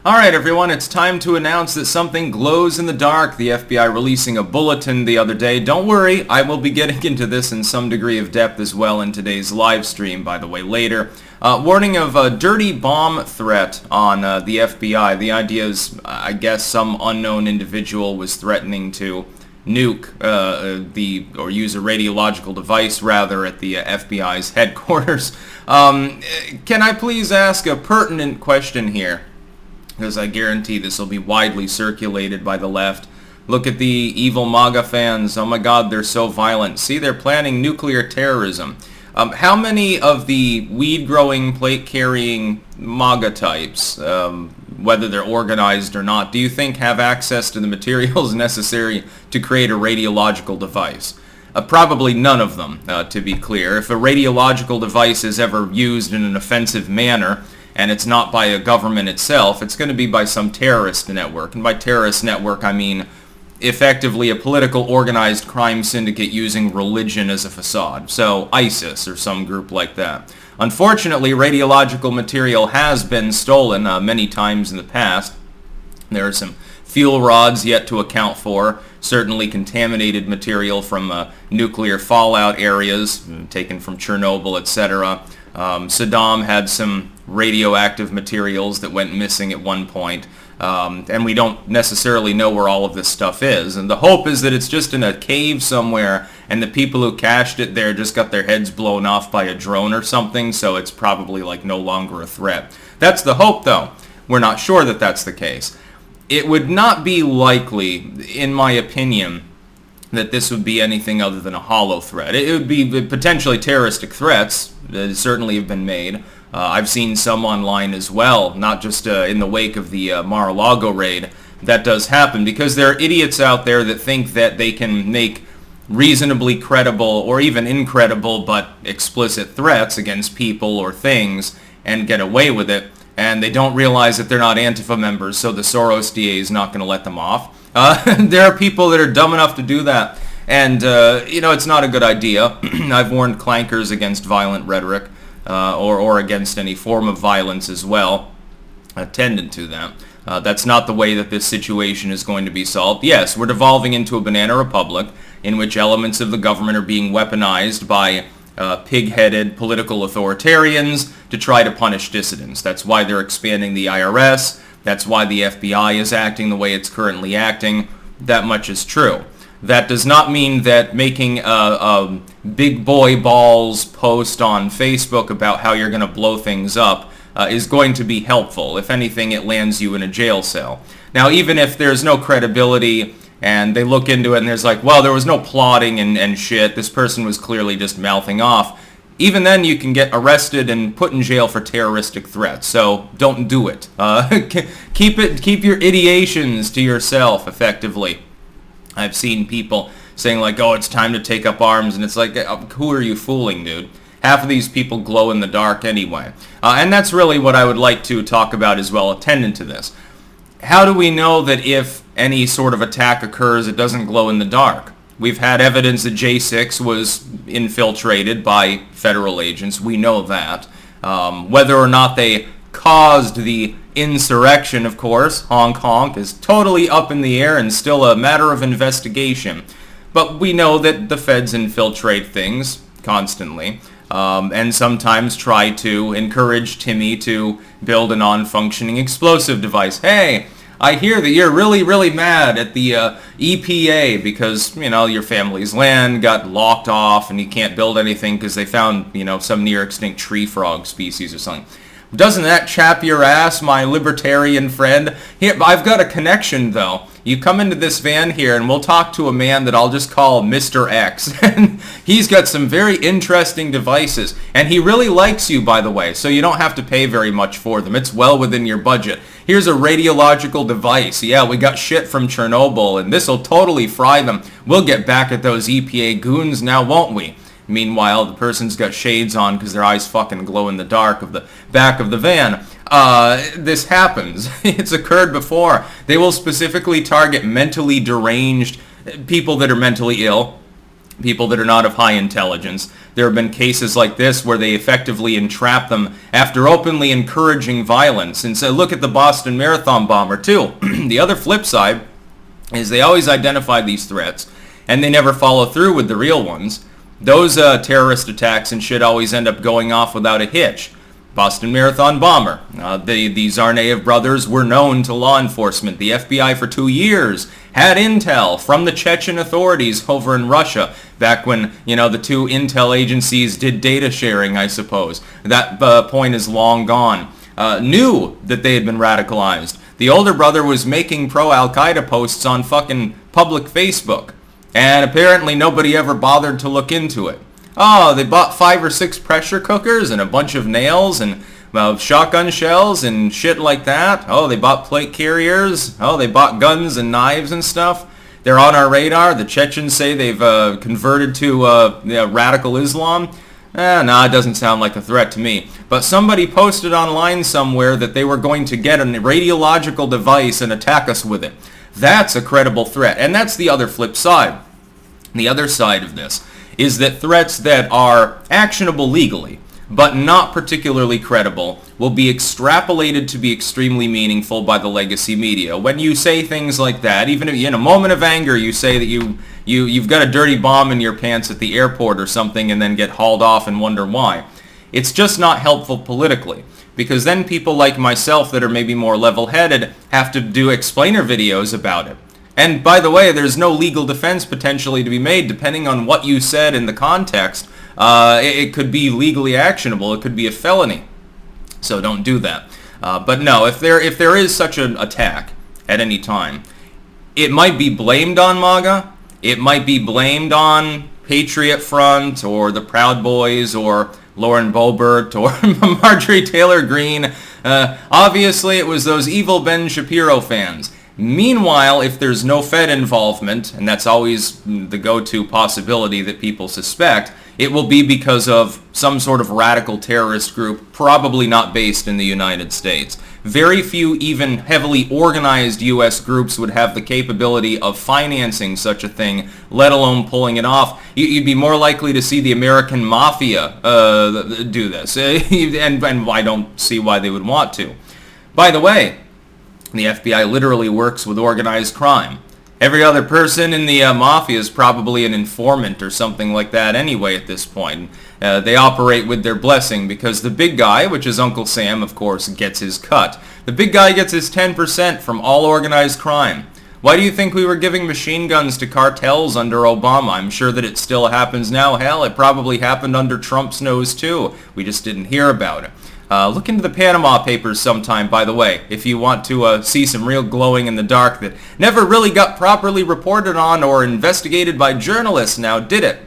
Alright everyone, it's time to announce that something glows in the dark. The FBI releasing a bulletin the other day. Don't worry, I will be getting into this in some degree of depth as well in today's live stream, by the way, later. Warning of a dirty bomb threat on the FBI. The idea is, I guess, some unknown individual was threatening to nuke or use a radiological device, rather, at the FBI's headquarters. Can I please ask a pertinent question here? Because I guarantee this will be widely circulated by the left. Look at the evil MAGA fans. Oh my god, they're so violent. See, they're planning nuclear terrorism. How many of the weed-growing, plate-carrying MAGA types, whether they're organized or not, do you think have access to the materials necessary to create a radiological device? Probably none of them, to be clear. If a radiological device is ever used in an offensive manner, and it's not by a government itself, it's going to be by some terrorist network. And by terrorist network, I mean effectively a political organized crime syndicate using religion as a facade. So ISIS or some group like that. Unfortunately, radiological material has been stolen many times in the past. There are some fuel rods yet to account for, certainly contaminated material from nuclear fallout areas, taken from Chernobyl, etc. Saddam had some radioactive materials that went missing at one point, and we don't necessarily know where all of this stuff is. And the hope is that it's just in a cave somewhere, and the people who cached it there just got their heads blown off by a drone or something, so it's probably like no longer a threat. That's the hope, though. We're not sure that that's the case. It would not be likely, in my opinion, that this would be anything other than a hollow threat. It would be potentially terroristic threats that certainly have been made. I've seen some online as well, not just in the wake of the Mar-a-Lago raid. That does happen because there are idiots out there that think that they can make reasonably credible or even incredible but explicit threats against people or things and get away with it. And they don't realize that they're not Antifa members, so the Soros DA is not going to let them off. There are people that are dumb enough to do that. And, it's not a good idea. I've warned clankers against violent rhetoric, or against any form of violence as well, attendant to that. That's not the way that this situation is going to be solved. Yes, we're devolving into a banana republic in which elements of the government are being weaponized by pig-headed political authoritarians to try to punish dissidents. That's why they're expanding the IRS. That's why the FBI is acting the way it's currently acting. That much is true. That does not mean that making a big boy balls post on Facebook about how you're going to blow things up is going to be helpful. If anything, it lands you in a jail cell. Now, even if there's no credibility and they look into it and there's like, well, there was no plotting and shit, this person was clearly just mouthing off, even then you can get arrested and put in jail for terroristic threats. So don't do it. Keep your ideations to yourself, effectively. I've seen people saying like, oh, it's time to take up arms, and it's like, who are you fooling, dude? Half of these people glow in the dark anyway. And that's really what I would like to talk about as well, attendant to this. How do we know that if any sort of attack occurs, it doesn't glow in the dark? We've had evidence that J6 was infiltrated by federal agents. We know that. Whether or not they caused the insurrection, of course, honk honk, is totally up in the air and still a matter of investigation. But we know that the feds infiltrate things constantly, and sometimes try to encourage Timmy to build a non-functioning explosive device. Hey, I hear that you're really, really mad at the EPA because, your family's land got locked off and you can't build anything because they found, some near-extinct tree frog species or something. Doesn't that chap your ass, my libertarian friend? Here, I've got a connection, though. You come into this van here, and we'll talk to a man that I'll just call Mr. X. And he's got some very interesting devices. And he really likes you, by the way, so you don't have to pay very much for them. It's well within your budget. Here's a radiological device. Yeah, we got shit from Chernobyl, and this'll totally fry them. We'll get back at those EPA goons now, won't we? Meanwhile, the person's got shades on because their eyes fucking glow in the dark of the back of the van. This happens. It's occurred before. They will specifically target mentally deranged people that are mentally ill, people that are not of high intelligence. There have been cases like this where they effectively entrap them after openly encouraging violence. And so look at the Boston Marathon bomber too. The other flip side is they always identify these threats and they never follow through with the real ones. Those terrorist attacks and shit always end up going off without a hitch. Boston Marathon bomber. The Tsarnaev brothers were known to law enforcement. The FBI for 2 years had intel from the Chechen authorities over in Russia back when, the two intel agencies did data sharing, I suppose. That point is long gone. Knew that they had been radicalized. The older brother was making pro-Al-Qaeda posts on fucking public Facebook. And apparently nobody ever bothered to look into it. Oh, they bought 5 or 6 pressure cookers and a bunch of nails and shotgun shells and shit like that. Oh, they bought plate carriers. Oh, they bought guns and knives and stuff. They're on our radar. The Chechens say they've converted to radical Islam. It doesn't sound like a threat to me. But somebody posted online somewhere that they were going to get a radiological device and attack us with it. That's a credible threat. And that's the other flip side. The other side of this is that threats that are actionable legally, but not particularly credible, will be extrapolated to be extremely meaningful by the legacy media. When you say things like that, even if in a moment of anger you say that you've got a dirty bomb in your pants at the airport or something and then get hauled off and wonder why, it's just not helpful politically. Because then people like myself that are maybe more level-headed have to do explainer videos about it. And by the way, there's no legal defense potentially to be made depending on what you said in the context. It could be legally actionable. It could be a felony. So don't do that. But no, if there is such an attack at any time, it might be blamed on MAGA. It might be blamed on Patriot Front or the Proud Boys or Lauren Boebert or Marjorie Taylor Greene. Obviously, it was those evil Ben Shapiro fans. Meanwhile, if there's no Fed involvement, and that's always the go-to possibility that people suspect, it will be because of some sort of radical terrorist group, probably not based in the United States. Very few even heavily organized U.S. groups would have the capability of financing such a thing, let alone pulling it off. You'd be more likely to see the American mafia do this, and I don't see why they would want to. By the way, the FBI literally works with organized crime. Every other person in the mafia is probably an informant or something like that anyway at this point. They operate with their blessing because the big guy, which is Uncle Sam, of course, gets his cut. The big guy gets his 10% from all organized crime. Why do you think we were giving machine guns to cartels under Obama? I'm sure that it still happens now. Hell, it probably happened under Trump's nose too. We just didn't hear about it. Look into the Panama Papers sometime, by the way, if you want to see some real glowing in the dark that never really got properly reported on or investigated by journalists now, did it?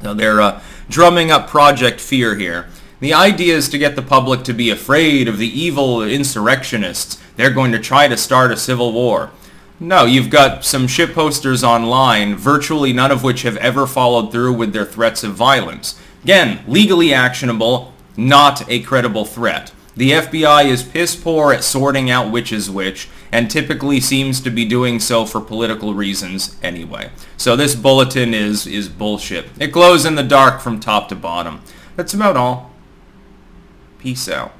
So they're drumming up Project Fear here. The idea is to get the public to be afraid of the evil insurrectionists. They're going to try to start a civil war. No, you've got some shit posters online, virtually none of which have ever followed through with their threats of violence. Again, legally actionable, not a credible threat. The FBI is piss poor at sorting out which is which, and typically seems to be doing so for political reasons anyway. So this bulletin is bullshit. It glows in the dark from top to bottom. That's about all. Peace out.